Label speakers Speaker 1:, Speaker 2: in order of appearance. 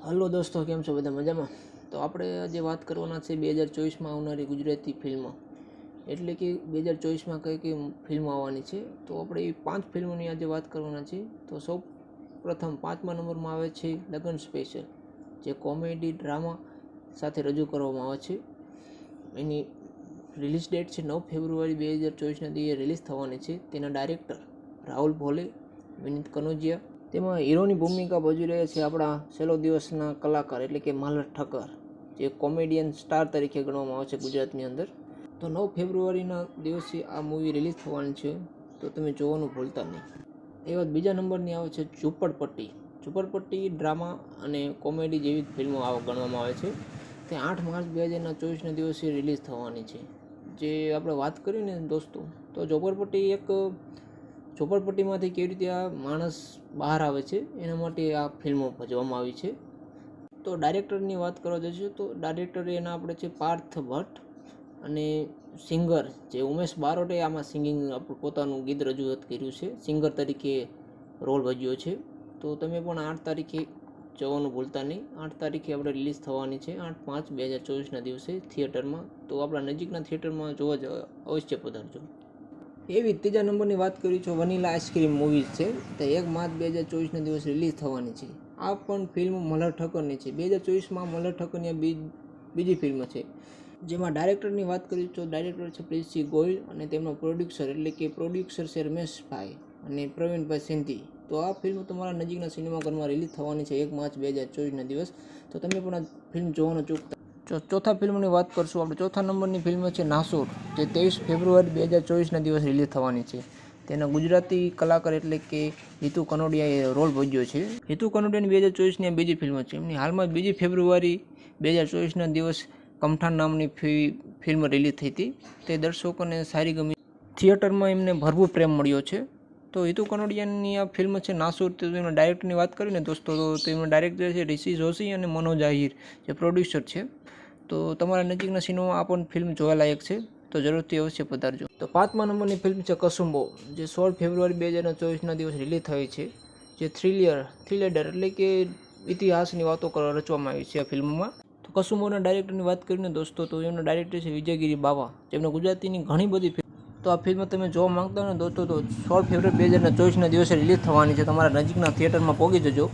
Speaker 1: Hello દોસ્તો, કેમ છો બધા? મજામાં? તો આપણે આજે વાત કરવાના છે 2024માં આવનારી ગુજરાતી ફિલ્મો, એટલે કે 2024માં કઈ કઈ ફિલ્મો આવવાની છે. તો આપણે એ 5 ફિલ્મોની આજે વાત કરવાના છે. તો સૌ પ્રથમ 5મા નંબરમાં આવે છે લગન સ્પેશિયલ, જે કોમેડી ડ્રામા સાથે રજૂ કરવામાં આવે છે. એની રિલીઝ ડેટ છે 9 ફેબ્રુઆરી 2024ના દિવસે રિલીઝ થવાની છે. તેના ડાયરેક્ટર રાહુલ ભોલે, વિનીત કનોજિયા. તેમાં હીરોની ભૂમિકા ભજવી રહ્યા છે આપણા છેલ્લો દિવસના કલાકાર એટલે કે મલ્હાર ઠક્કર, જે કોમેડિયન સ્ટાર તરીકે ગણવામાં આવે છે ગુજરાતની અંદર. તો 9 ફેબ્રુઆરીના દિવસે આ મૂવી રિલીઝ થવાની છે, તો તમે જોવાનું ભૂલતા નહીં. એ વાત બીજા નંબરની આવે છે ઝૂંપડપટ્ટી. ઝૂંપડપટ્ટી ડ્રામા અને કોમેડી જેવી ફિલ્મો ગણવામાં આવે છે. તે 8 માર્ચ 2024ના દિવસે રિલીઝ થવાની છે. જે આપણે વાત કરીએ ને દોસ્તો, તો ઝૂંપડપટ્ટીમાંથી કેવી રીતે આ માણસ બહાર આવે છે એના માટે આ ફિલ્મો ભજવામાં આવી છે. તો ડાયરેક્ટરની વાત કરવા જઈશું તો ડાયરેક્ટર એના આપણે છે પાર્થ ભટ્ટ, અને સિંગર જે ઉમેશ બારોટે આમાં સિંગિંગ આપણું પોતાનું ગીત રજૂઆત કર્યું છે, સિંગર તરીકે રોલ ભજ્યો છે. તો તમે પણ 8 તારીખે જવાનું ભૂલતા નહીં. 8 તારીખે આપણે રિલીઝ થવાની છે, 8/5/2024ના દિવસે થિયેટરમાં. તો આપણા નજીકના થિયેટરમાં જોવા અવશ્ય પધારજો. એવી ત્રીજા નંબરની વાત કરી છો વનીલા આઈસ્ક્રીમ મૂવી છે. તે 1 માર્ચ 2024ના દિવસે રિલીઝ થવાની છે. આ પણ ફિલ્મ મલ્હાર ઠક્કરની છે. 2024માં મલ્હાર ઠક્કરની બીજી ફિલ્મ છે. જેમાં ડાયરેક્ટરની વાત કરી તો ડાયરેક્ટર છે પ્રિન્સસિંહ ગોહિલ, અને તેમનો પ્રોડ્યુસર છે રમેશભાઈ અને પ્રવીણભાઈ સિંધી. તો આ ફિલ્મ તમારા નજીકના સિનેમાઘરમાં રિલીઝ થવાની છે 1 માર્ચ 2024ના દિવસ. તો તમે પણ આ ફિલ્મ જોવાનું ચૂકતા. ચોથા ફિલ્મની વાત કરશું આપણે. ચોથા નંબરની ફિલ્મ છે નાસુર, જે 23 ફેબ્રુઆરી 2024ના દિવસ રિલીઝ થવાની છે. તેના ગુજરાતી કલાકાર એટલે કે હિતુ કનોડિયાએ રોલ ભજ્યો છે. હિતુ કનોડિયાની 2024ની આ બીજી ફિલ્મ છે. એમની હાલમાં 2 ફેબ્રુઆરી 2024ના દિવસ કમઠાણ નામની ફિલ્મ રિલીઝ થઈ હતી. તે દર્શકોને સારી ગમી. થિયેટરમાં એમને ભરપૂર પ્રેમ મળ્યો છે. તો હિતુ કનોડિયાની આ ફિલ્મ છે નાસુર. તો એમના ડાયરેક્ટરની વાત કરીએ ને દોસ્તો, તો તેમના ડાયરેક્ટર છે ઋષિ જોશી અને મનોજ આહિર, જે પ્રોડ્યુસર છે. તો તમારા નજીકના સિનેમામાં આ પણ ફિલ્મ જોવાલાયક છે, તો જરૂરથી અવશ્ય પધારજો. તો 5મા નંબરની ફિલ્મ છે કસુંબો, જે 16 ફેબ્રુઆરી 2024ના દિવસ રિલીઝ થઈ છે. જે થ્રિલર એટલે કે ઇતિહાસની વાતો રચવામાં આવી છે આ ફિલ્મમાં. તો કસુંબોના ડાયરેક્ટરની વાત કરીને દોસ્તો, તો એમના ડાયરેક્ટર છે વિજયગીરી બાવા, જેમને ગુજરાતીની ઘણી બધી ફિલ્મ. તો આ ફિલ્મ તમે જોવા માંગતા હોય ને દોસ્તો, તો 16 ફેબ્રુઆરી 2024ના દિવસે રિલીઝ થવાની છે. તમારા નજીકના થિયેટરમાં પહોંચી જજો.